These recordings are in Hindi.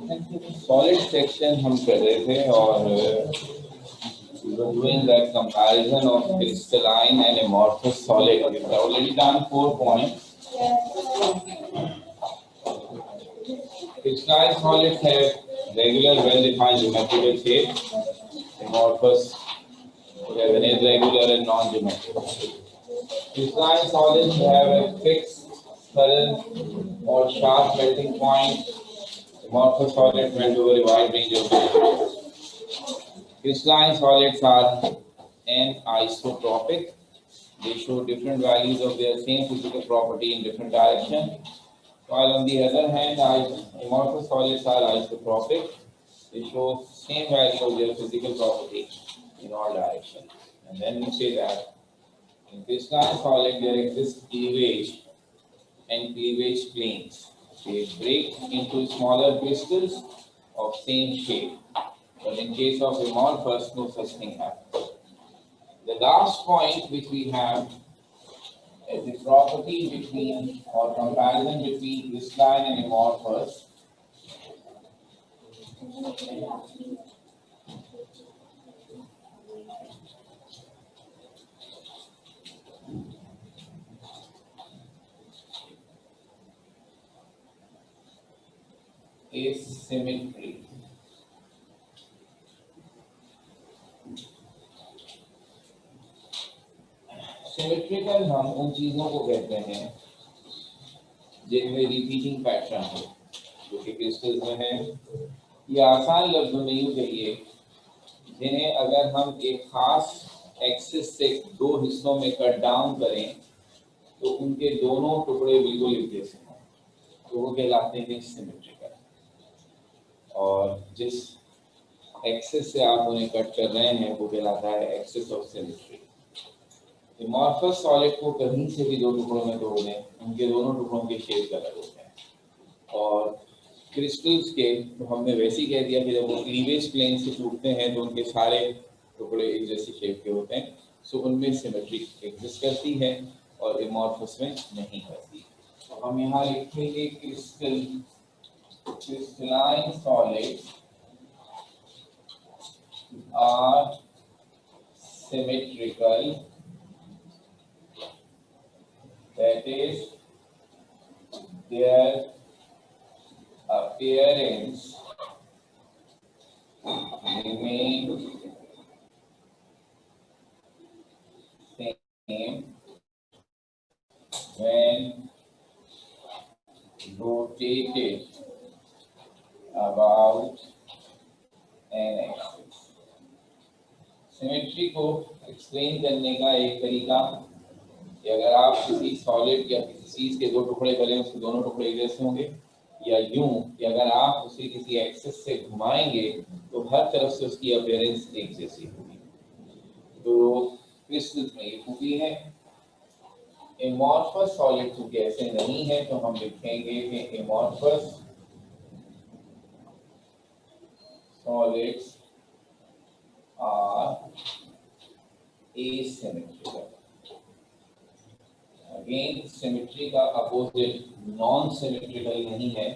सॉलिड सेक्शन हम कर रहे थे और doing that comparison of crystalline and amorphous solid. We have already done 4 points. Crystalline solids have regular, well-defined geometrical shape. Amorphous have an irregular and non-geometrical shape. Crystalline solids have a fixed, sudden, or sharp melting point. Amorphous solids melt over a wide range of distances. Crystalline solids are anisotropic. They show different values of their same physical property in different directions. While on the other hand, amorphous solids are isotropic. They show same value of their physical property in all directions. And then we say that in crystalline solid there exists cleavage and cleavage planes. They break into smaller crystals of same shape. But in case of amorphous, no such thing happens. The last point which we have is the property between or comparison between crystalline and amorphous. Asymmetry. Symmetrical हम उन चीजों को कहते हैं जिनमें रिपीटिंग पैटर्न हो, जो कि क्रिस्टल्स में है, या आसान लफ्जों में यूं कहिए जिन्हें अगर हम एक खास एक्सिस से दो हिस्सों में कट डाउन करें तो उनके दोनों टुकड़े बिल्कुल एक जैसे हों, तो वो कहलाते हैं सिमेट्रिकल। और जिस एक्सिस से आप उन्हें कट कर रहे हैं वो कहलाता है axis of symmetry. Amorphous solid को कहीं से भी दो टुकड़ों में तोड़ दें, उनके दोनों टुकड़ों के शेप अलग होते हैं। और क्रिस्टल्स के तो हमने वैसे ही कह दिया कि जब वो क्लीवेज प्लेन से टूटते हैं तो उनके सारे टुकड़े एक जैसी शेप के होते हैं, सो उनमें सिमेट्री एग्जिस्ट करती है और एमॉर्फस में नहीं करती। तो हम यहाँ लिखेंगे crystalline solids are symmetrical, that is their appearance remains same when rotated about an axis. Symmetry को एक्सप्लेन करने का एक तरीका कि अगर आप किसी सॉलिड या किसी चीज के दो टुकड़े करें उसके दोनों टुकड़े एक जैसे होंगे, या यूं कि अगर आप उसे किसी एक्सिस से घुमाएंगे तो हर तरफ से उसकी अपीयरेंस एक जैसी होगी। तो क्रिस्टल्स में ये खूबी है। एमॉर्फस सॉलिड चूंकि ऐसे नहीं है तो हम लिखेंगे कि amorphous solids are asymmetrical. Again, symmetry का अपोजिट नॉन सिमेट्रिकल नहीं है,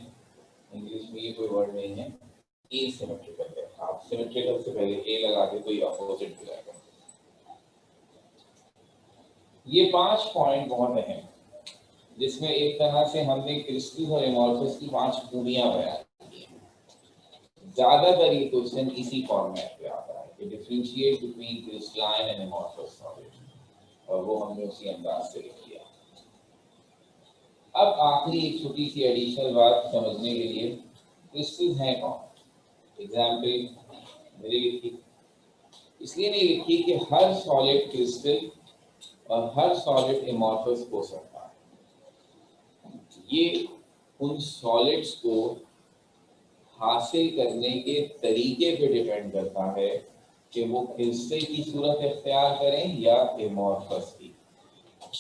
इंग्लिश में ये कोई वर्ड नहीं है, asymmetrical है। आप सिमेट्रिकल से पहले ए लगा के कोई अपोजिट लगाएगा। ये 5 पॉइंट बहुत अहम, जिसमें एक तरह से हमने क्रिस्टल और एमॉर्फस की 5 खूबियां बयान। ज्यादातर ये क्वेश्चन इसी फॉर्मेट पे आता है कि differentiate between crystalline and amorphous solid, और वो हमने उसी अंदाज से लिख लिया। अब आखिरी एक छोटी सी एडिशनल बात समझने के लिए, क्रिस्टल हैं कौन? एग्जाम्पल मेरी लिखी, इसलिए नहीं लिखी कि हर सॉलिड क्रिस्टल और हर सॉलिड एमॉर्फस हो सकता है। ये उन सॉलिड्स को हासिल करने के तरीके पे डिपेंड करता है कि वो क्रिस्टल की सूरत इख्तियार करें या एमॉर्फस की।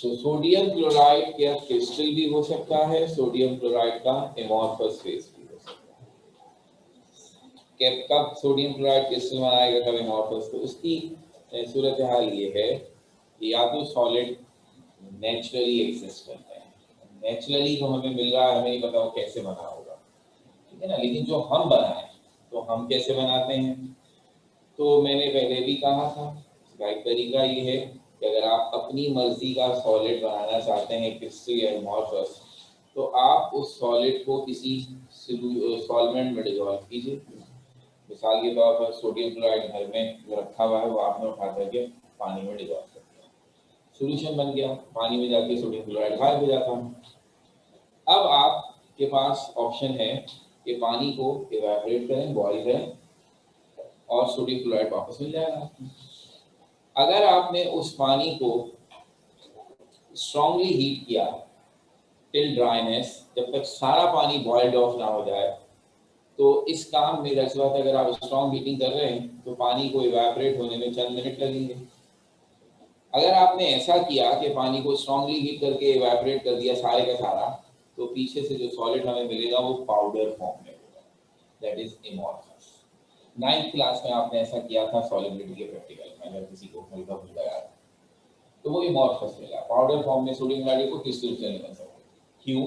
तो सोडियम क्लोराइड का क्रिस्टल भी हो सकता है, सोडियम क्लोराइड का एमॉर्फस फेस भी हो सकता है। कब सोडियम क्लोराइड क्रिस्टल बनाएगा, कब एमॉर्फस? तो उसकी सूरत हाल ये है कि या तो सॉलिड नेचुरली एग्जिस्ट करते हैं, नेचुरली जो हमें मिल रहा है हमें नहीं पता वो कैसे बना होगा, है ना। लेकिन जो हम बनाए तो हम कैसे बनाते हैं, तो मैंने पहले भी कहा था, राइट तरीका ये है कि अगर आप अपनी मर्जी का सॉलिड बनाना चाहते हैं क्रिस्टल या एमोर्फस, तो आप उस सॉलिड को किसी सॉल्वेंट में डिजोल्व कीजिए। मिसाल के तौर पर सोडियम क्लोराइड घर में जो रखा हुआ है वो आपने उठा करके पानी में डिजोल्व कर दिया, सोल्यूशन बन गया, पानी में जाके सोडियम क्लोराइड गायब हो जाता है। अब आपके पास ऑप्शन है कि पानी को इवेपोरेट करें, बॉयल करें और सोडियम क्लोराइड वापस मिल जाएगा। अगर आपने उस पानी को स्ट्रांगली हीट किया टिल ड्राइनेस, जब तक सारा पानी बॉइल्ड ऑफ ना हो जाए, तो इस काम में दरअसल अगर आप स्ट्रांग हीटिंग कर रहे हैं तो पानी को इवेपोरेट होने में चंद मिनट लगेंगे। अगर आपने ऐसा किया कि पानी को स्ट्रांगली हीट करके इवेपोरेट कर दिया सारे का सारा, तो पीछे से जो सॉलिड हमें मिलेगा वो पाउडर फॉर्म में होगा, that is amorphous. 9th class में आपने ऐसा किया था सॉलिबिलिटी के प्रैक्टिकल में, अगर किसी को हल्का फुल्का याद, तो वो एमोर्फस मिला, पाउडर फॉर्म में सोडियम क्लोराइड को क्रिस्टल नहीं बन सकते। क्यों?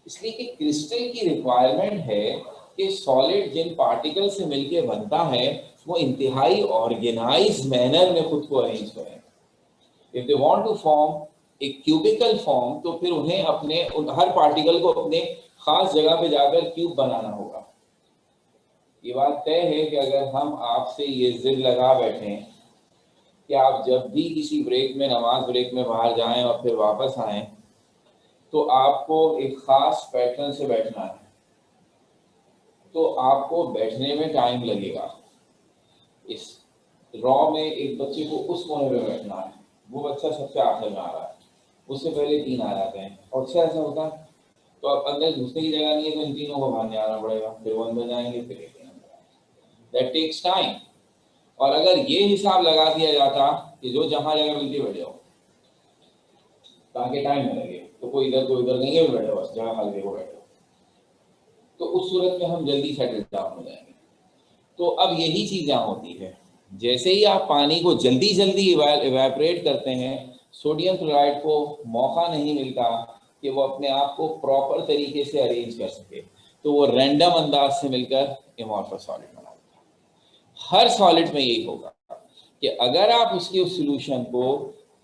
इसलिए कि क्रिस्टल की रिक्वायरमेंट है कि सॉलिड जिन पार्टिकल से मिलकर बनता है वो इंतहाई ऑर्गेनाइज्ड मैनर में खुद को अरेंज करें। If they want to form एक क्यूबिकल फॉर्म, तो फिर उन्हें अपने हर पार्टिकल को अपने खास जगह पे जाकर क्यूब बनाना होगा। ये बात तय है कि अगर हम आपसे ये जिद लगा बैठे कि आप जब भी किसी ब्रेक में, नमाज ब्रेक में बाहर जाएं और फिर वापस आएं, तो आपको एक खास पैटर्न से बैठना है, तो आपको बैठने में टाइम लगेगा। इस रॉ में एक बच्चे को उस कोने पे बैठना है, वो बच्चा सबसे आखिर में आ रहा है, उससे पहले 3 आ जाते हैं, और अच्छा ऐसा होता है तो अब अंदर घुसने की जगह नहीं है, तो इन तीनों को बाहर आना पड़ेगा, फिर वो अंदर जाएंगे, फिर एक दैट टेक्स टाइम। और अगर ये हिसाब लगा दिया जाता कि जो जहां जगह मिलती बैठ जाओ ताकि टाइम न लगे, तो कोई इधर नहीं है बैठो, बस जगह खाली देखो बैठो, तो उस सूरत में हम जल्दी सेटल डाउन हो जाएंगे। तो अब यही चीज यहाँ होती है, जैसे ही आप पानी को जल्दी इवेपोरेट करते हैं, सोडियम क्लोराइड को मौका नहीं मिलता कि वो अपने आप को प्रॉपर तरीके से अरेंज कर सके, तो वो रैंडम अंदाज से मिलकर एमोर्फस सॉलिड बना देता है। हर सॉलिड में यही होगा कि अगर आप उसके उस सोल्यूशन को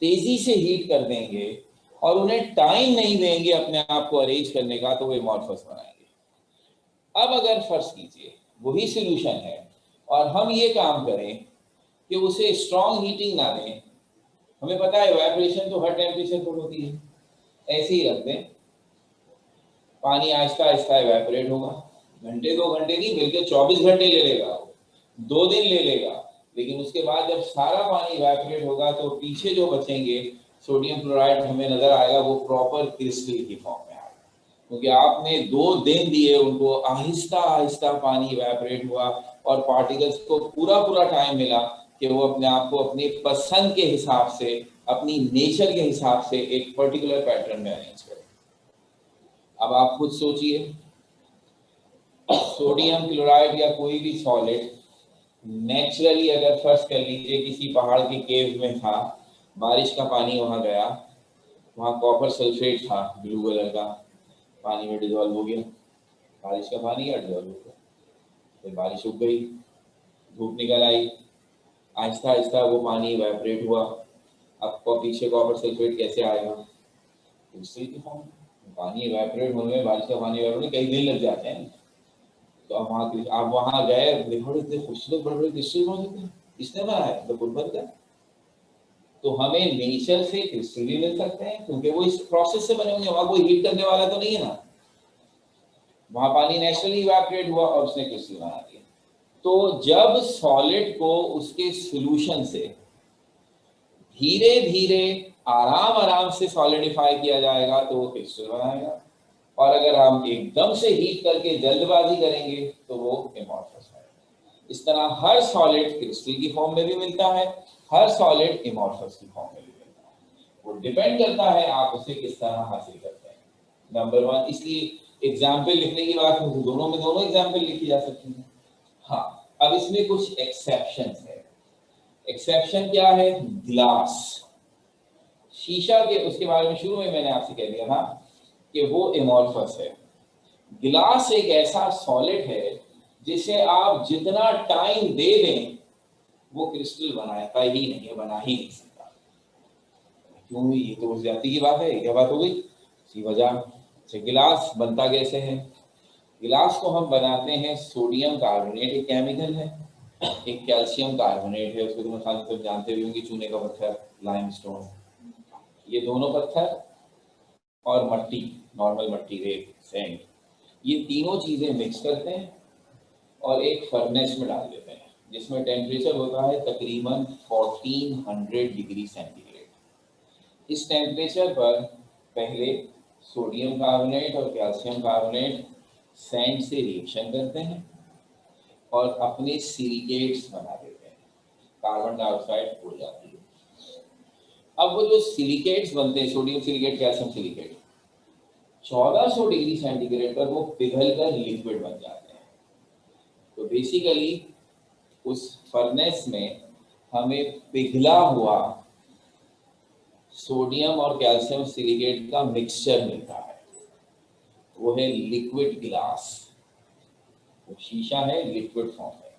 तेजी से हीट कर देंगे और उन्हें टाइम नहीं देंगे अपने आप को अरेंज करने का, तो वो एमोर्फस बनाएंगे। अब अगर फर्ज कीजिए वही सोल्यूशन है और हम ये काम करें कि उसे स्ट्रॉन्ग हीटिंग ना दें, हमें पता है इवेपोरेशन तो हर टेम्परेचर पर होती है, ऐसे ही रख दें, पानी आहिस्ता आहिस्ता इवेपोरेट होगा, घंटे 2 घंटे नहीं बल्कि 24 घंटे ले लेगा, 2 दिन ले लेगा, लेकिन उसके बाद जब सारा पानी इवेपोरेट होगा तो पीछे जो बचेंगे सोडियम क्लोराइड हमें नजर आएगा, वो प्रॉपर क्रिस्टल की फॉर्म में आएगा, क्योंकि आपने 2 दिन दिए उनको, आहिस्ता आहिस्ता पानी इवेपोरेट हुआ और पार्टिकल्स को पूरा टाइम मिला कि वो अपने आप को अपनी पसंद के हिसाब से, अपनी नेचर के हिसाब से एक पर्टिकुलर पैटर्न में अरेंज करें। अब आप खुद सोचिए, सोडियम क्लोराइड या कोई भी सॉलिड नेचुरली, अगर फर्स्ट कर लीजिए किसी पहाड़ के केव में था, बारिश का पानी वहां गया, वहां कॉपर सल्फेट था ब्लू कलर का, पानी में डिजोल्व हो गया, बारिश का पानी या डिजोल्व हो गया, फिर बारिश उग गई, धूप निकल आई, आहिस्ता आहिस्ता वो पानी इवेपोरेट हुआ। अब पीछे कॉपर सल्फेट कैसे आएगा? क्रिस्टल की फॉर्म। पानी इवेपोरेट होने में, बारिश का पानी इवेपोरेट कई दिन लग जाते हैं, तो आप वहां गए, देखो इतने खूबसूरत बड़े बड़े क्रिस्टल मौजूद हैं, किसने बनाया? तो कुदरत का। तो हमें नेचर से क्रिस्टल भी मिल सकते हैं, क्योंकि वो इस प्रोसेस से बने होंगे, वहां कोई हीट करने वाला तो नहीं है ना, वहां पानी नेचुरली इवेपोरेट हुआ और उसने क्रिस्टल बना दिया। तो जब सॉलिड को उसके सॉल्यूशन से धीरे धीरे आराम आराम से सॉलिडिफाई किया जाएगा तो वो क्रिस्टल बनाएगा, और अगर हम एकदम से हीट करके जल्दबाजी करेंगे तो वो एमोर्फस है। इस तरह हर सॉलिड क्रिस्टल की फॉर्म में भी मिलता है, हर सॉलिड एमोर्फस की फॉर्म में भी मिलता है, वो डिपेंड करता है आप उसे किस तरह हासिल करते हैं। नंबर 1, इसलिए एग्जाम्पल लिखने की बात दोनों में दोनों एग्जाम्पल लिखी जा सकती है। हाँ, अब इसमें कुछ एक्सेप्शन है। एक्सेप्शन क्या है? ग्लास, शीशा के, उसके बारे में शुरू में मैंने आपसे कह दिया था कि वो एमोर्फस है। गिलास एक ऐसा सॉलिड है जिसे आप जितना टाइम दे दें वो क्रिस्टल बनाता ही नहीं है, बना ही नहीं सकता। क्यों? ये तो ज्यादती की बात है, क्या बात हो गई? इसी वजह। अच्छा, गिलास बनता कैसे है? गिलास को हम बनाते हैं, सोडियम कार्बोनेट एक केमिकल है, एक कैल्शियम कार्बोनेट है, उसको तुम खाली सब जानते भी होंगे, चूने का पत्थर, लाइमस्टोन, ये दोनों पत्थर और मट्टी, नॉर्मल मट्टी, रेत, सैंड, ये तीनों चीजें मिक्स करते हैं और एक फर्नेस में डाल देते हैं जिसमें टेम्परेचर होता है तकरीबन 1400 डिग्री सेंटीग्रेड। इस टेम्परेचर पर पहले सोडियम कार्बोनेट और कैल्शियम कार्बोनेट सैंड से रिएक्शन करते हैं और अपने सिलिकेट्स बना देते हैं, कार्बन डाइऑक्साइड उड़ जाती है। अब वो जो सिलिकेट्स बनते हैं, sodium silicate, calcium silicate, 1400 degree centigrade पर वो पिघल कर लिक्विड बन जाते हैं। तो बेसिकली उस फर्नेस में हमें पिघला हुआ सोडियम और कैल्शियम सिलिकेट का मिक्सचर मिलता है, वो है लिक्विड गिलास। वो शीशा है, लिक्विड फॉर्म में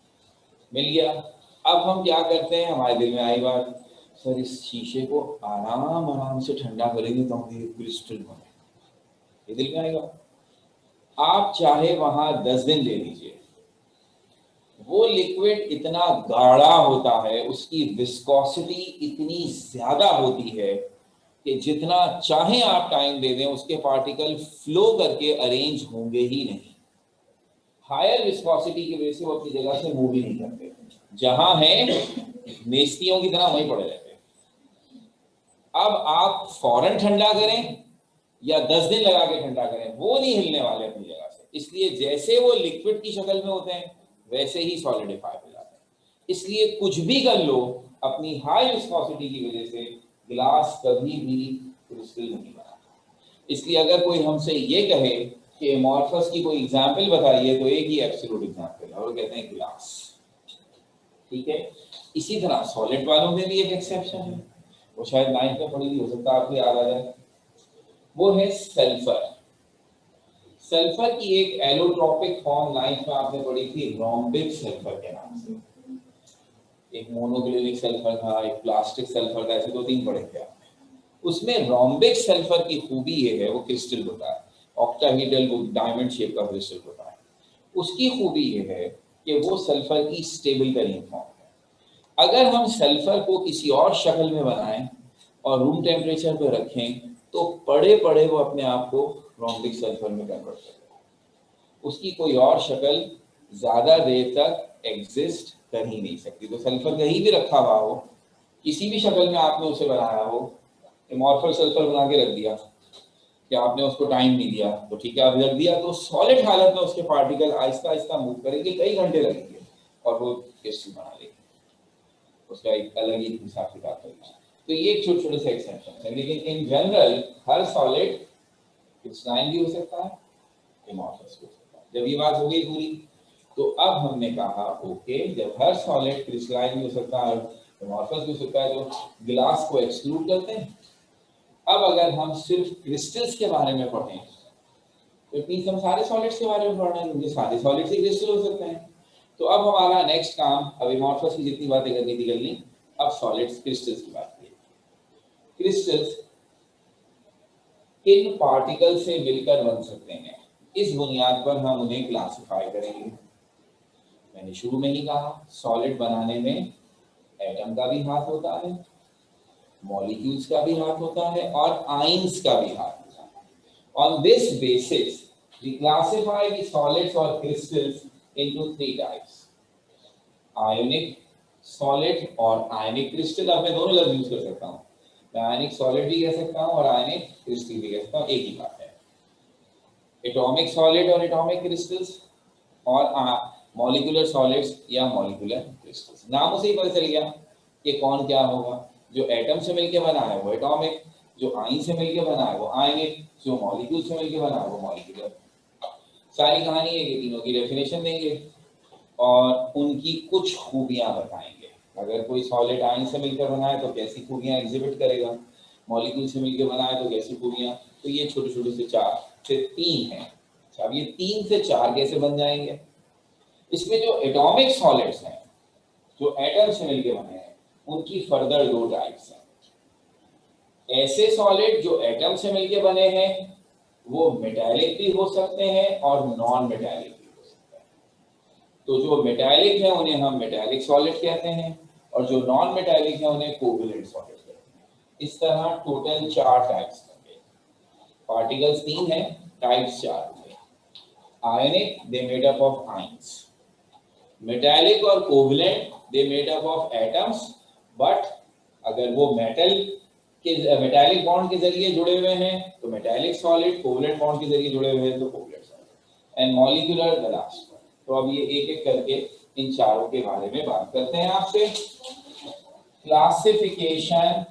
मिल गया। अब हम क्या करते हैं, हमारे दिल में आई बात, सर इस शीशे को आराम आराम से ठंडा करेंगे तो हम ये क्रिस्टल बने, ये दिल में आएगा। आप चाहे वहां 10 दिन ले लीजिए, वो लिक्विड इतना गाढ़ा होता है, उसकी विस्कोसिटी इतनी ज्यादा होती है कि जितना चाहे आप टाइम दे दें उसके पार्टिकल फ्लो करके अरेंज होंगे ही नहीं। हायर विस्कोसिटी की वजह से वो अपनी जगह से मूव ही नहीं करते, जहां है मेस्तियों की तरह वहीं पड़े रहते हैं। अब आप फौरन ठंडा करें या 10 दिन लगा के ठंडा करें, वो नहीं हिलने वाले अपनी जगह से। इसलिए जैसे वो लिक्विड की शक्ल में होते हैं वैसे ही सॉलिडिफाई हो जाते हैं। इसलिए कुछ भी कर लो, अपनी हाई विस्कोसिटी की वजह से गिलास कभी भी क्रिस्टल नहीं बनाता। इसलिए अगर कोई हमसे ये कहे कि एमॉर्फस की कोई एग्जाम्पल बताइए, तो एक ही एब्सोल्यूट एग्जाम्पल है, और कहते हैं गिलास। ठीक है, इसी तरह सॉलिड वालों में भी एक एक्सेप्शन है, वो शायद 9th में पढ़ी, हो सकता है आपको याद आ जाए। वो है सल्फर। सल्फर की एक एलोट्रोपिक फॉर्म 9th में आपने पढ़ी थी, रोम्बिक सल्फर के नाम से। एक मोनोक्लिनिक सल्फर था, एक प्लास्टिक सल्फर था, ऐसे 2-3 पढ़े थे आपने। उसमें रोम्बिक सल्फर की खूबी ये है, वो क्रिस्टल होता है, ऑक्टाहेड्रल, वो डायमंड शेप का क्रिस्टल होता है। उसकी खूबी ये है कि वो सल्फर की स्टेबल करीन फॉर्म है। अगर हम सल्फर को किसी और शक्ल में बनाएं और रूम टेम्परेचर पर रखें तो पड़े पड़े वो अपने आप को रोम्बिक सल्फर में कन्वर्ट कर देगा। उसकी कोई और शक्ल ज्यादा देर तक एग्जिस्ट कर ही नहीं सकती। तो सल्फर कहीं भी रखा हुआ हो, किसी भी शक्ल में आपने उसे बनाया हो, एमॉर्फस सल्फर बना के रख दिया, कि आपने उसको टाइम नहीं दिया तो ठीक है, आप रख दिया, तो सॉलिड हालत में उसके पार्टिकल आहिस्ता आहिस्ता मूव करेंगे, कई घंटे लगेंगे और वो क्रिस्टल बना लेंगे। उसका एक अलग ही हिसाब किताब करेगा। तो ये एक छोटे छोटे से एक्सेप्शन है, लेकिन in general her solid crystalline भी हो सकता है, एमॉर्फस भी हो सकता है। जब ये बात हो गई पूरी, तो अब हमने कहा ओके, जब हर सॉलिड क्रिस्टलाइन भी हो सकता है, एमॉर्फस भी हो सकता है, तो गिलास को एक्सक्लूड करते हैं। अब अगर हम सिर्फ क्रिस्टल्स के बारे में पढ़ें तो मींस हम सारे सॉलिड्स के बारे में पढ़ रहे हैं, क्योंकि सारे सॉलिड्स ही क्रिस्टल हो सकते हैं। तो अब हमारा नेक्स्ट काम, अब एमॉर्फस की जितनी बातें करनी थी कर ली, अब सॉलिड्स क्रिस्टल्स की बात करें। क्रिस्टल्स किन पार्टिकल से मिलकर बन सकते हैं, इस बुनियाद पर हम उन्हें क्लासिफाई करेंगे। मैंने शुरू में ही कहा, सॉलिड बनाने में एटम का भी हाथ होता है, मॉलिक्यूल्स का भी हाथ होता है और आयंस का भी हाथ होता है। On this basis, we classify the solids or crystals into 3 types: ionic solid और ionic crystal। अब मैं दोनों लफ्ज यूज कर सकता हूँ, मैं आयनिक सॉलिड भी कह सकता हूँ और आयनिक क्रिस्टल भी कह सकता हूँ, एक ही बात है। एटॉमिक सॉलिड और एटॉमिक क्रिस्टल्स, और मॉलिक्यूलर सॉलिड्स या मॉलिक्यूलर क्रिस्टल्स। नामों से ही पता चल गया कि कौन क्या होगा। जो एटम से मिलकर बना है वो एटॉमिक, जो आयन से मिलकर बना है वो आयनिक, जो मॉलिक्यूल से मिलकर बना है वो मॉलिक्यूलर। सारी कहानी है कि तीनों की डेफिनेशन देंगे और उनकी कुछ खूबियां बताएंगे। अगर कोई सॉलिड आयन से मिलकर बना है तो कैसी खूबियां एग्जिबिट करेगा, मॉलिक्यूल से मिलकर बना है तो कैसी खूबियां। तो ये छोटे छोटे से 4 से 3 हैं अब ये 3 से 4 कैसे बन जाएंगे? इसमें जो एटॉमिक सॉलिड्स हैं, जो एटम से मिलके बने हैं, उनकी फर्दर 2 टाइप्स हैं। ऐसे सॉलिड जो एटम से मिलके बने हैं वो मेटालिक भी हो सकते हैं और नॉन मेटालिक भी हो सकते हैं। तो जो मेटालिक है उन्हें हम मेटालिक सॉलिड कहते हैं और जो नॉन मेटालिक है उन्हें कोवैलेंट सॉलिड कहते हैं। इस तरह टोटल 4 टाइप्स होंगे। पार्टिकल्स 3 हैं, टाइप्स 4 होंगे। Ionic, they made up of ions. Metallic और covalent, they made up of atoms, but अगर वो मेटालिक बॉन्ड के जरिए जुड़े हुए हैं तो मेटालिक सॉलिड, कोवैलेंट बॉन्ड के जरिए जुड़े हुए हैं तो covalent solid. And molecular the last one. तो अब ये एक एक करके इन चारों के बारे में बात करते हैं आपसे। क्लासिफिकेशन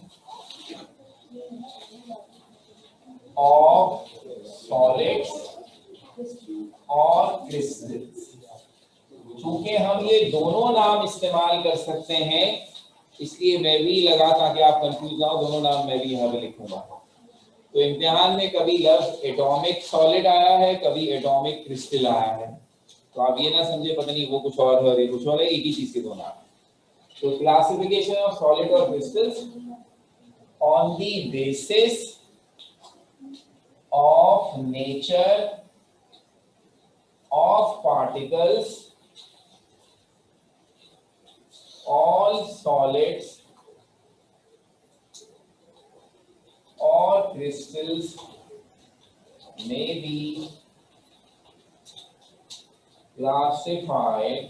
ऑफ सॉलिड्स और क्रिस्टल्स। चूंकि हम ये दोनों नाम इस्तेमाल कर सकते हैं इसलिए मैं भी लगा ताकि आप कंफ्यूज ना हो, दोनों नाम मैं भी यहाँ पे लिखूंगा। तो इम्तिहान में कभी लफ्ज एटॉमिक सॉलिड आया है, कभी एटॉमिक क्रिस्टल आया है, तो आप ये ना समझे पता नहीं वो कुछ और है और ये कुछ और है, एक ही चीज के दो नाम। तो क्लासिफिकेशन ऑफ सॉलिड और crystals on the basis of nature of particles, all solids or crystals may be classified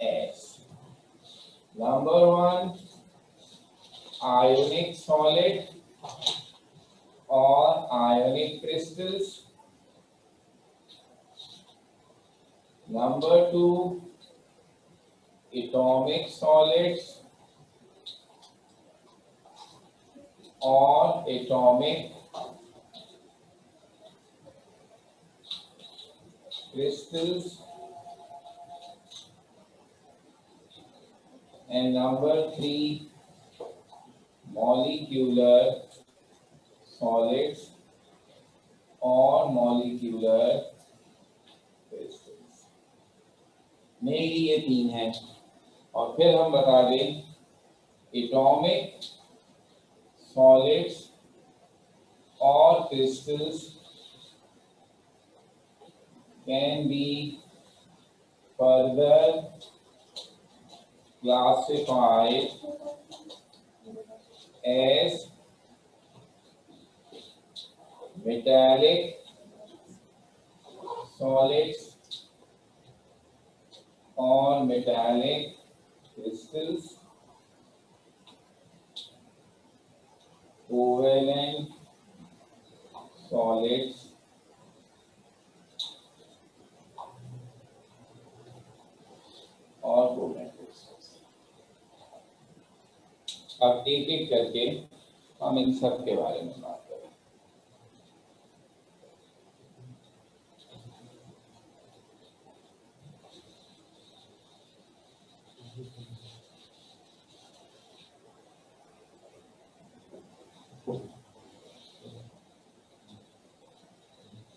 as number 1 ionic solid or ionic crystals, number 2 atomic solids or atomic crystals, and number 3 molecular solids or molecular crystals। मेरी ये 3 है और फिर हम बता दें एटॉमिक सॉलिड्स और crystals can be further classified as metallic solids or metallic crystals, covalent solids और covalent crystals। अब एक एक करके हम इन सब के बारे में बात करें।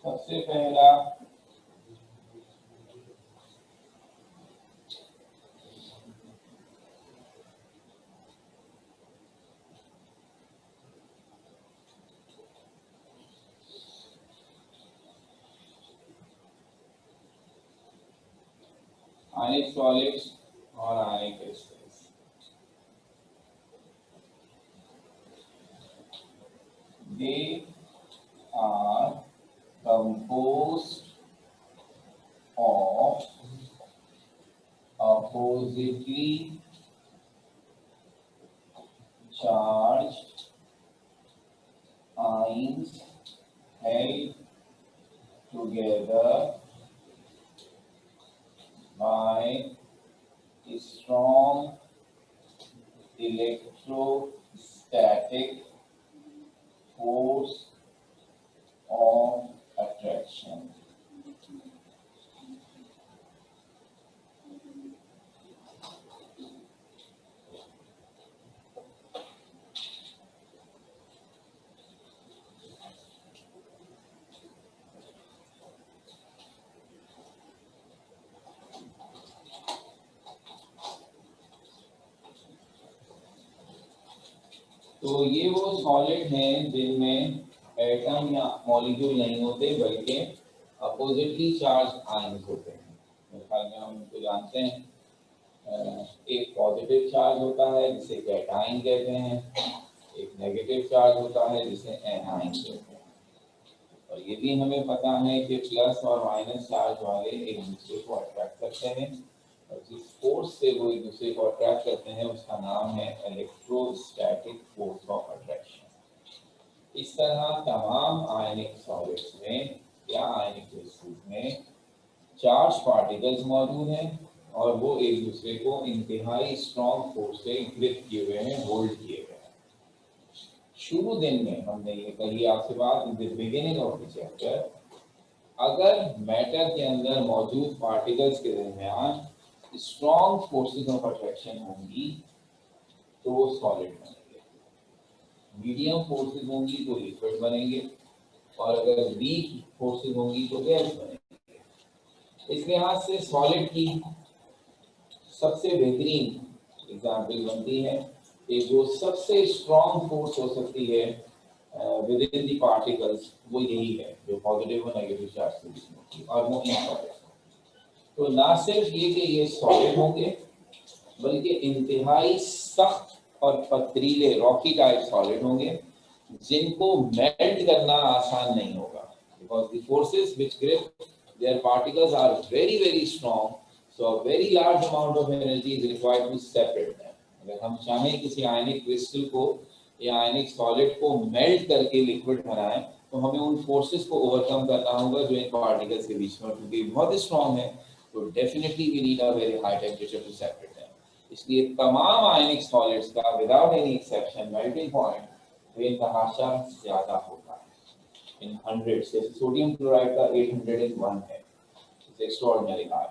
सबसे पहला ionic solids और ionic crystals। They are composed of oppositely charged ions held together by strong electrostatic force of attraction। तो ये वो सॉलिड हैं जिनमें एटम या मॉलिक्यूल नहीं होते बल्कि अपोजिटली चार्ज आयंस होते हैं। मेरे ख्याल में हम उनको जानते हैं। एक पॉजिटिव चार्ज होता है जिसे कैटाइन कहते हैं, एक नेगेटिव चार्ज होता है जिसे एनाइन कहते हैं। और ये भी हमें पता है कि प्लस और माइनस चार्ज वाले एक दूसरे को अट्रैक्ट करते हैं, और जिस फोर्स से वो एक दूसरे को अट्रैक्ट करते हैं उसका नाम है इलेक्ट्रोस्टैटिक फोर्स ऑफ अट्रैक्शन। इस तरह तमाम आयनिक सॉलिड्स में या आयनिक क्रिस्टल्स में चार्ज पार्टिकल्स मौजूद हैं और वो एक दूसरे को इंतहाई स्ट्रॉन्ग फोर्स से ग्रिप किए हुए हैं, होल्ड किए हुए हैं। शुरू दिन में हमने ये कही आपसे बात, in the beginning of the chapter, अगर मैटर के अंदर मौजूद पार्टिकल्स के दरमियान स्ट्रॉन्ग फोर्सेस ऑफ अट्रैक्शन होंगी तो वो सॉलिड बनेंगे, मीडियम फोर्सेस होंगी तो लिक्विड बनेंगे, और अगर वीक फोर्सेस होंगी तो गैस बनेंगे। इस लिहाज से सॉलिड की सबसे बेहतरीन एग्जाम्पल बनती है कि जो सबसे स्ट्रॉन्ग फोर्स हो सकती है विद इन दी पार्टिकल्स वो यही है जो पॉजिटिव और नेगेटिव चार्ज से होती है, और वो इनसॉलिड। तो ना सिर्फ ये कि ये सॉलिड होंगे बल्कि इंतहाई सख्त और पथरीले रॉकी टाइप सॉलिड होंगे जिनको मेल्ट करना आसान नहीं होगा, because the forces which grip their particles are very very strong, so a very large amount of energy is required to separate them. अगर हम चाहें किसी आयनिक क्रिस्टल को या आयनिक सॉलिड को मेल्ट करके लिक्विड बनाएं तो हमें उन फोर्सेस को ओवरकम करना होगा जो इन पार्टिकल्स के बीच में, क्योंकि बहुत स्ट्रॉन्ग है, तो definitely we need a very high temperature to separate them. इसलिए तमाम आयनिक सॉलिड्स का without any exception melting point बेतहाशा ज्यादा होता है, इन हंड्रेड्स। जैसे सोडियम क्लोराइड का 801 है, इट्स एक्स्ट्राऑर्डिनरी हाई।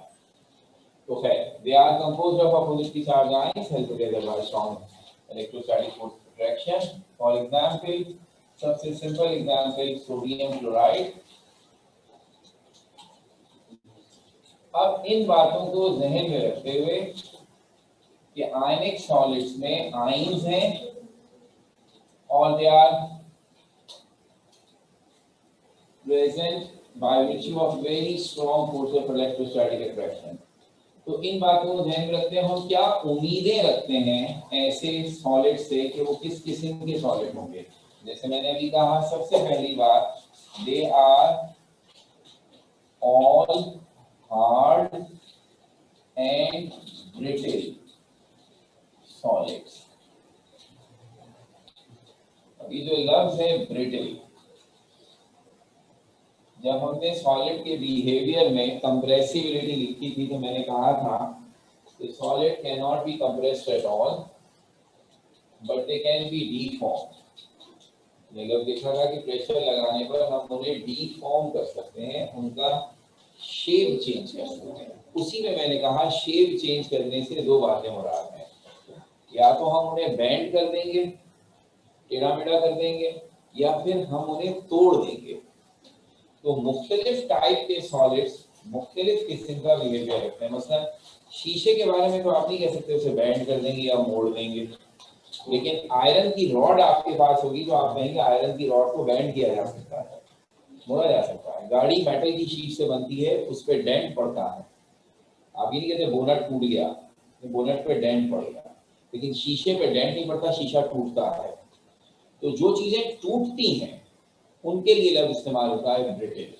तो खैर, they are composed of oppositely charged ions held together by strong electrostatic force attraction. For example, सबसे सिंपल एग्जाम्पल सोडियम क्लोराइड। अब इन बातों को जहन में रखते हुए कि आयनिक सॉलिड्स में आयंस हैं और they are present by virtue of very strong force of electrostatic attraction, तो इन बातों को ध्यान में रखते हैं हम क्या उम्मीदें रखते हैं ऐसे सॉलिड से कि वो किस किस्म के सॉलिड होंगे। जैसे मैंने अभी कहा, सबसे पहली बात, they are all hard and brittle solids. अभी जो लफ्ज है ब्रिटल, जब हमने सॉलिड के बिहेवियर में कंप्रेसिबिलिटी लिखी थी तो मैंने कहा था कि solid can not be compressed at all but they can be डीफॉर्म्ड। ये लोग देखा था कि प्रेशर लगाने पर हम उन्हें डीफॉर्म कर सकते हैं, उनका शेप चेंज कर सकते हैं। उसी में मैंने कहा शेप चेंज करने से दो बातें मुराद हैं, या तो हम उन्हें बेंड कर देंगे, टेढ़ा मेढ़ा कर देंगे, या फिर हम उन्हें तोड़ देंगे। तो मुख्तलिफ टाइप के सॉलिड्स मुख्तलिफ किस्म का बिहेवियर रखते हैं। मसलन शीशे के बारे में तो आप नहीं कह सकते उसे बैंड कर देंगे या मोड़ देंगे, लेकिन आयरन की रॉड आपके पास होगी तो आप कहेंगे आयरन की रॉड को बैंड किया जा सकता है, मोड़ा जा सकता है। गाड़ी मेटल की शीट से बनती है, उस पर डेंट पड़ता है, आप ये नहीं कहते बोनट टूट गया, बोनट पे डेंट पड़ गया, लेकिन शीशे पे डेंट नहीं पड़ता, शीशा टूटता है। तो जो चीजें टूटती हैं उनके लिए लफ्ज इस्तेमाल होता है brittle.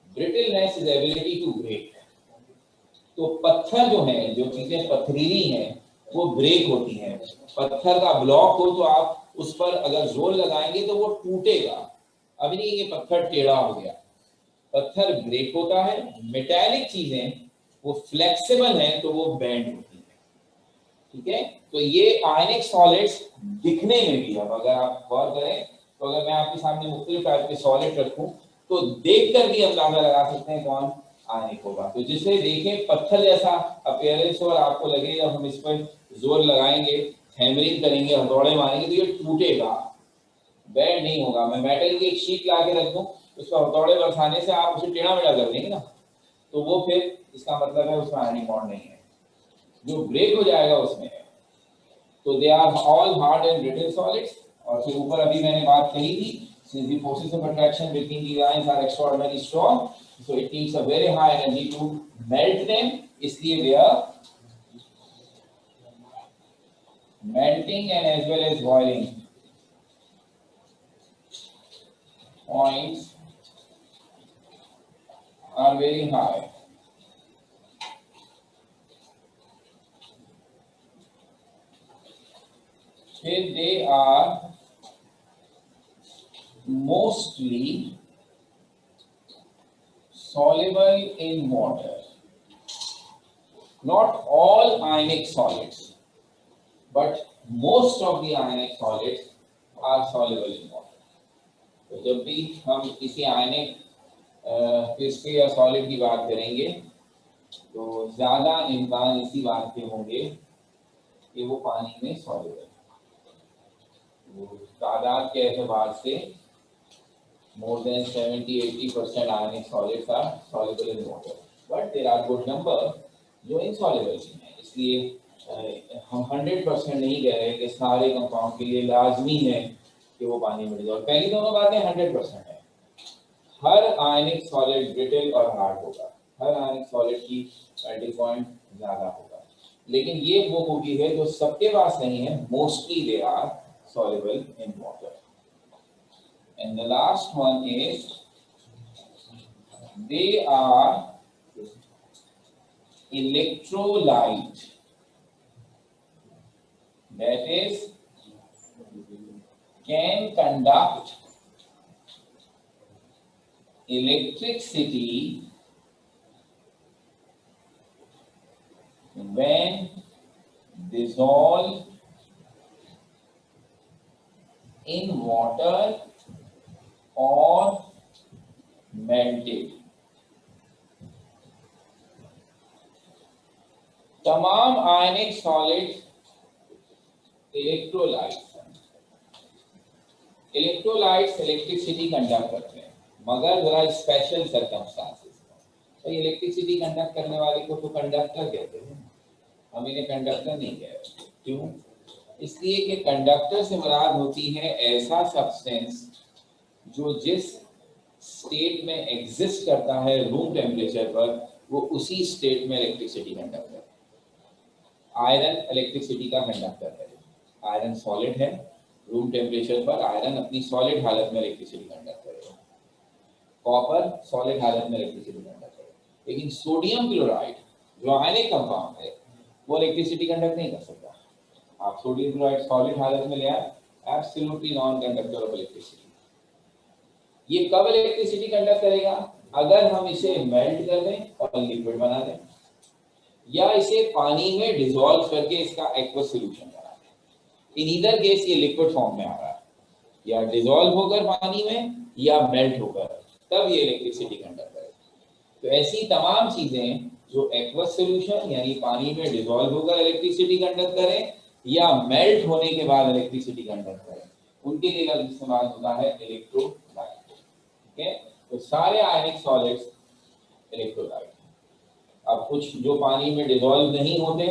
Brittleness is ability to break. तो पत्थर जो है, जो चीजें पथरीली हैं वो ब्रेक होती हैं। पत्थर का ब्लॉक हो तो आप उस पर अगर जोर लगाएंगे तो वो टूटेगा, अभी नहीं ये पत्थर टेढ़ा हो गया, पत्थर ब्रेक होता है। मेटालिक चीजें वो फ्लेक्सिबल हैं तो वो बेंड होती है, ठीक है। तो ये आयनिक सॉलिड्स दिखने में भी, अब अगर आप गौर करें तो अगर मैं आपके सामने मुख्तलिफ टाइप के सॉलिड रखूं तो देखकर भी अंदाजा लगा सकते हैं कौन आयनिक होगा। तो जिसे देखें पत्थर जैसा अपीयरेंस हो और आपको लगे जब हम इस पर जोर लगाएंगे, हैमरिंग करेंगे, हथौड़े मारेंगे तो ये टूटेगा, बेंड नहीं होगा। मैं मेटल की एक शीट ला के रख दूं, उसको हथौड़े बरसाने से आप उसे टेढ़ा मेढ़ा कर देंगे ना, तो वो फिर इसका मतलब है उसमें आयनिक बॉन्ड नहीं है, जो ब्रेक हो जाएगा उसमें है। तो they are all hard and brittle solids और फिर ऊपर अभी मैंने बात कही थी, since the forces of attraction between these ions are extraordinarily strong, so it needs a very high energy to melt them, इसलिए they are melting and as well as boiling points are very high. They are mostly soluble in water. Not all ionic solids, but most of the ionic solids are soluble in water. तो जब भी हम किसी आयनिक क्रिस्टल या सॉलिड की बात करेंगे तो ज्यादा इम्कान इसी बात के होंगे कि वो पानी में सॉल्युबल, तादाद के एतबार से more than 70-80% ionic solids are soluble in water, but there are good number जो insoluble हैं. इसलिए हम 100% नहीं कह रहे कि सारे कंपाउंड के लिए लाजमी है कि वो पानी में डिसॉल्व. पहली दोनों बातें 100% है. हर आयनिक सॉलिड ब्रिटल और हार्ड होगा, हर आयनिक सॉलिड की मेल्टिंग पॉइंट ज्यादा होगा, लेकिन ये वो खूबी है जो सबके पास नहीं है. Mostly they are soluble in water. And the last one is they are electrolyte, that is can conduct electricity when dissolved in water or melted. तमाम आयनिक सॉलिड्स इलेक्ट्रोलाइट्स हैं. इलेक्ट्रोलाइट्स इलेक्ट्रिसिटी कंडक्ट करते हैं, मगर जरा स्पेशल सर्कमस्टांसेस में. तो इलेक्ट्रिसिटी कंडक्ट करने वाले को तो कंडक्टर कहते हैं, हम इन्हें कंडक्टर नहीं कह रहे. क्यों? इसलिए कि कंडक्टर से मुराद होती है ऐसा सब्सटेंस जो जिस स्टेट में एग्जिस्ट करता है रूम टेम्परेचर पर, वो उसी स्टेट में इलेक्ट्रिसिटी कंडक्ट करता है. आयरन इलेक्ट्रिसिटी का कंडक्टर है. आयरन सॉलिड है, रूम टेम्परेचर पर आयरन अपनी सॉलिड हालत में इलेक्ट्रिसिटी कंडक्ट करेगा. कॉपर सॉलिड हालत में इलेक्ट्रिसिटी कंडक्ट करेगा. लेकिन सोडियम क्लोराइड जो आयनिक कंपाउंड है वो इलेक्ट्रिसिटी कंडक्ट नहीं कर सकता. आप सोडियम क्लोराइड सॉलिड हालत में ले आए, absolutely non conductor of electricity. ये कब इलेक्ट्रिसिटी कंडक्ट करेगा? अगर हम इसे मेल्ट कर दें और लिक्विड बना दें, या इसे पानी में डिसॉल्व करके इसका एक्वस सॉल्यूशन बना दें. इन ईदर केस ये लिक्विड फॉर्म में आ रहा है, या डिसॉल्व होकर पानी में या मेल्ट होकर, तब ये इलेक्ट्रिसिटी कंडक्ट करेगा. तो ऐसी तमाम चीजें जो एक्वस सॉल्यूशन यानी पानी में डिसॉल्व होकर इलेक्ट्रिसिटी कंडक्ट करें या मेल्ट होने के बाद इलेक्ट्रिसिटी कंडक्ट करें, उनके लिए इस्तेमाल होता है इलेक्ट्रोलाइट. ठीक है, तो सारे आयनिक सॉलिड्स इलेक्ट्रोलाइट. अब कुछ जो पानी में डिसॉल्व नहीं होते,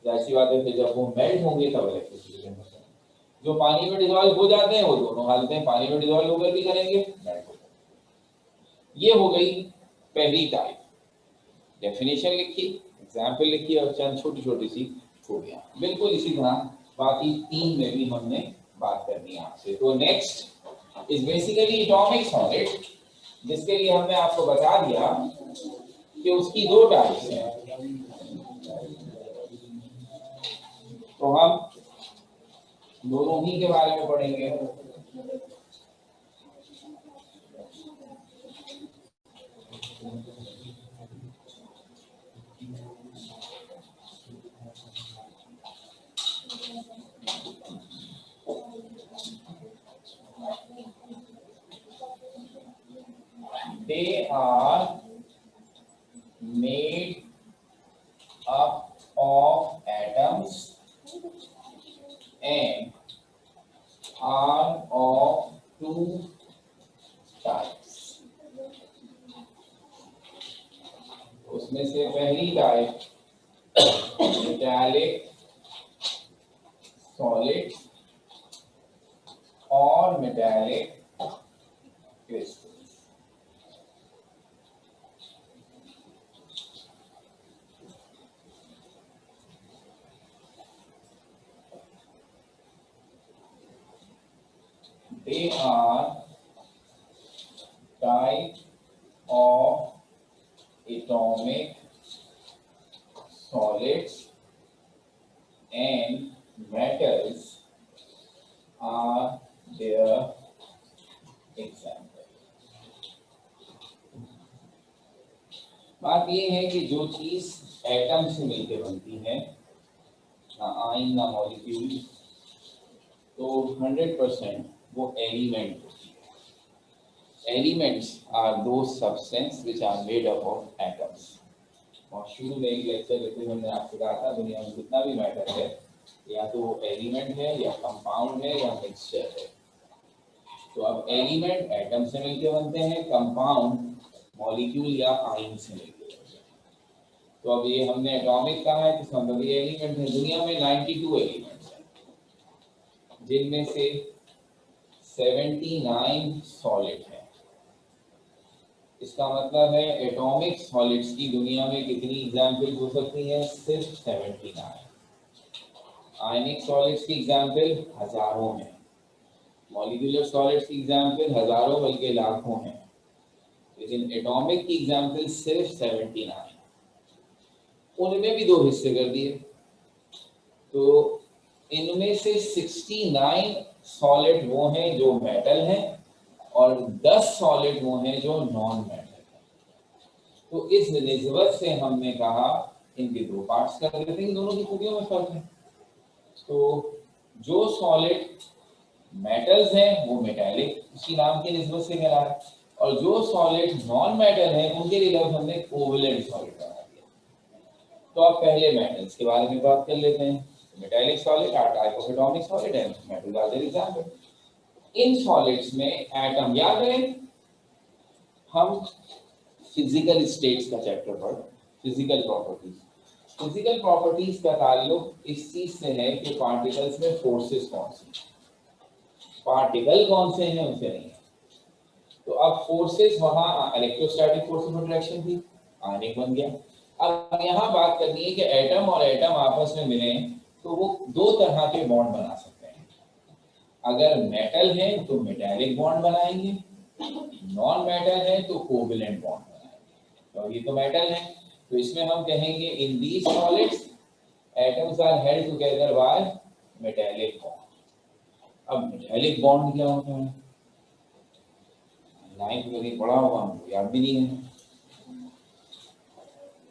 ऐसी बात है, फिर जब वो मेल्ट होंगे तब इलेक्ट्रिसिटी कंडक्ट करेंगे. जो पानी में डिसॉल्व हो जाते हैं वो दोनों हालतें पानी में डिसॉल्व होकर भी करेंगे, मेल्ट होकर. ये हो गई पहली टाइप. डेफिनेशन लिखी, एग्जाम्पल लिखी और चंद छोटी छोटी सी खूबियां. बिल्कुल इसी तरह बाकी तीन में भी हमने बात करनी है आपसे. तो next is basically atomic solid, जिसके लिए हमने आपको बता दिया कि उसकी दो टाइप्स हैं. तो हम दोनों ही के बारे में पढ़ेंगे. They are made up of atoms and are of two types. उसमें से पहली type metallic solids or metallic crystals. They are type of atomic solids and metals are their example. बात ये है कि जो चीज एटम से मिलकर बनती है, ना आयन ना मॉलिक्यूल, तो 100% वो एलिमेंट होती है। Elements are those substance which are made up of atoms. और शुरू में एक लेक्चर लेते हुए मैंने आपसे कहा था दुनिया में जितना भी मैटर है या तो वो एलिमेंट है या कंपाउंड है या मिक्सचर है। तो अब एलिमेंट एटम से मिलकर बनते हैं, कंपाउंड मॉलिक्यूल या आयन से मिलकर बनते हैं। तो अब ये हमने एटॉमिक कहा है तो मतलब ये एलिमेंट है। दुनिया में 92 एलिमेंट्स हैं, जिनमें से 79 सॉलिड है। इसका मतलब है एटॉमिक सॉलिड्स की दुनिया में कितनी एग्जाम्पल हो सकती है? सिर्फ 79। आयनिक सॉलिड्स की एग्जाम्पल हजारों हैं, मॉलिक्यूलर सॉलिड्स की एग्जाम्पल हजारों बल्कि लाखों हैं, लेकिन एटॉमिक की एग्जाम्पल सिर्फ 79। उनमें भी दो हिस्से कर दिए, तो इनमें से 69 सॉलिड वो हैं जो मेटल हैं और 10 सॉलिड वो हैं जो नॉन मेटल हैं। तो इस निस्बत से हमने कहा इनके दो पार्ट्स कर देते हैं, दोनों की खूबियों में फर्क है। तो जो सॉलिड मेटल्स हैं वो मेटालिक, उसी नाम की निस्बत से कह रहा है, और जो सॉलिड नॉन मेटल हैं उनके लिए लफ्ज़ हमने कोवेलेंट सॉलिड बना दिया। तो अब पहले मेटल्स के बारे में बात कर लेते हैं। Metallic solid are type of atomic solid and metals are their example. इन सॉलिड्स में एटम, याद है हम फिजिकल स्टेट्स का चैप्टर पढ़, फिजिकल प्रॉपर्टीज। फिजिकल प्रॉपर्टीज का ताल्लुक इस चीज से है कि पार्टिकल्स में फोर्सेस कौन सी, पार्टिकल कौन से हैं उनसे नहीं है। तो अब फोर्सेस वहां इलेक्ट्रोस्टैटिक फोर्स ऑफ अट्रैक्शन थी, आयनिक बन गया। अब यहाँ बात करनी है कि एटम और एटम आपस में मिले तो वो दो तरह के बॉन्ड बना सकते हैं। अगर मेटल है तो मेटालिक बॉन्ड बनाएंगे, नॉन मेटल है तो कोवेलेंट बॉन्ड बनाएंगे। तो ये तो मेटल है, तो इसमें हम कहेंगे in these solids atoms are held together by metallic bond. अब मेटालिक बॉन्ड क्या होता है? नाइन्थ में नहीं पढ़ा होगा, हमको याद भी नहीं है,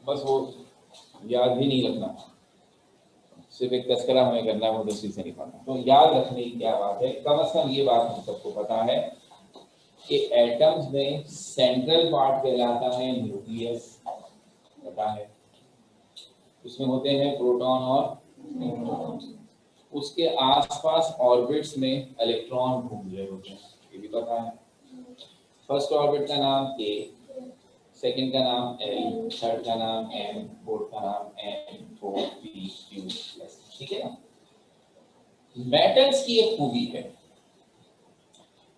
बस वो याद भी नहीं रखना, सिर्फ एक तस्करा हमें करना है, वो दूसरी से नहीं पढ़ना। तो याद रखने की क्या बात है, कम से कम ये बात हम सबको पता है कि एटम्स में सेंट्रल पार्ट कहलाता है न्यूक्लियस, पता है, उसमें होते हैं प्रोटॉन और न्यूट्रॉन, उसके आसपास ऑर्बिट्स में इलेक्ट्रॉन घूम रहे होते हैं, ये भी पता है। फर्स्ट ऑर्बिट का नाम ए, सेकंड का नाम एल, थर्ड का नाम एम, फोर्थ का नाम N, fourth P Q S, ठीक है ना। मेटल्स की एक खूबी है,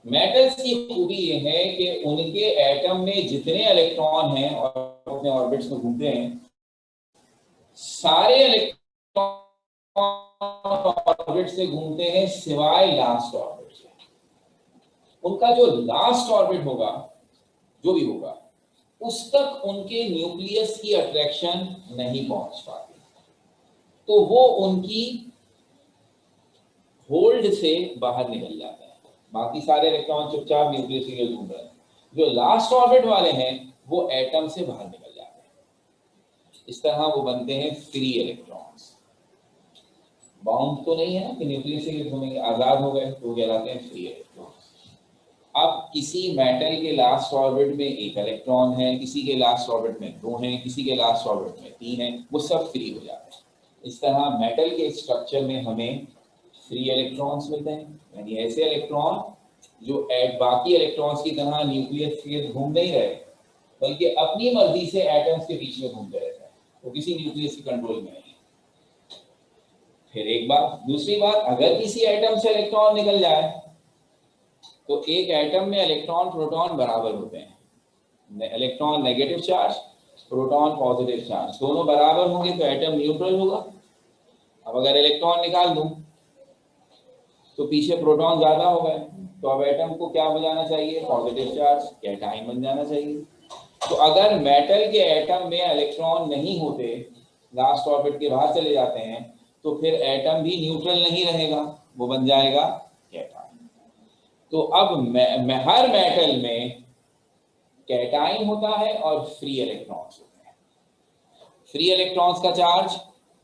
मेटल्स की खूबी ये है कि उनके एटम में जितने इलेक्ट्रॉन हैं और अपने ऑर्बिट्स में घूमते हैं, सारे इलेक्ट्रॉन ऑर्बिट से घूमते हैं सिवाय लास्ट ऑर्बिट से। उनका जो लास्ट ऑर्बिट होगा, जो भी होगा, उस तक उनके न्यूक्लियस की अट्रैक्शन नहीं पहुंच पाती, तो वो उनकी होल्ड से बाहर निकल जाते हैं। बाकी सारे इलेक्ट्रॉन चुपचाप न्यूक्लियस के घूम रहे हैं, जो लास्ट ऑर्बिट वाले हैं वो एटम से बाहर निकल जाते हैं। इस तरह वो बनते हैं फ्री इलेक्ट्रॉन्स। बाउंड तो नहीं है ना कि न्यूक्लियस से घूमेंगे, आजाद हो गए तो कहलाते हैं फ्री इलेक्ट्रॉन्स। अब किसी मेटल के लास्ट ऑर्बिट में एक इलेक्ट्रॉन है, किसी के लास्ट ऑर्बिट में दो हैं, किसी के लास्ट ऑर्बिट में तीन हैं, वो सब फ्री हो जाते हैं। इस तरह मेटल के स्ट्रक्चर में हमें फ्री इलेक्ट्रॉन्स मिलते हैं, यानी ऐसे इलेक्ट्रॉन जो बाकी इलेक्ट्रॉन्स की तरह न्यूक्लियस के घूम नहीं रहे, बल्कि अपनी मर्जी से एटम्स के बीच में घूमते रहते हैं, वो किसी न्यूक्लियस के कंट्रोल में नहीं। फिर एक बात, दूसरी बात, अगर किसी एटम से इलेक्ट्रॉन निकल जाए तो एक एटम में इलेक्ट्रॉन प्रोटॉन बराबर होते हैं, electron negative charge, proton positive charge, दोनों बराबर होंगे तो एटम न्यूट्रल होगा। अब अगर इलेक्ट्रॉन निकाल दूं तो पीछे प्रोटॉन ज्यादा हो गए, तो अब एटम को क्या हो जाना चाहिए, पॉजिटिव चार्ज, कैटाइन बन जाना चाहिए। तो अगर मेटल के एटम में इलेक्ट्रॉन नहीं होते, लास्ट ऑर्बिट के बाहर चले जाते हैं, तो फिर एटम भी न्यूट्रल नहीं रहेगा, वो बन जाएगा कैटाइन। तो अब हर मेटल में कैटाइन होता है और फ्री इलेक्ट्रॉन्स होते हैं। फ्री इलेक्ट्रॉन्स का चार्ज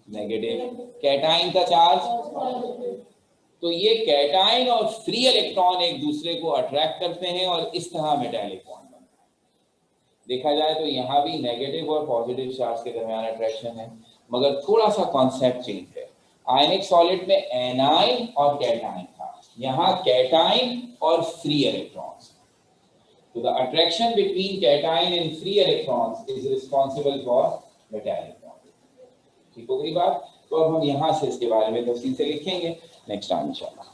नेगेटिव, कैटाइन का चार्ज। तो ये कैटाइन और फ्री इलेक्ट्रॉन एक दूसरे को अट्रैक्ट करते हैं और इस तरह मेटालिक बॉन्ड बनता है। देखा जाए तो यहाँ भी नेगेटिव और पॉजिटिव चार्ज के दरमियान अट्रैक्शन है, मगर थोड़ा सा कॉन्सेप्ट चेंज है। आयनिक सॉलिड में एनाइन और कैटाइन था, यहाँ कैटाइन और फ्री इलेक्ट्रॉन्स। तो the attraction between cation and free electrons is responsible for metallic bond. ठीक हो गई बात। तो अब हम यहाँ से इसके बारे में तफसील से लिखेंगे नेक्स्ट टाइम इंशाल्लाह।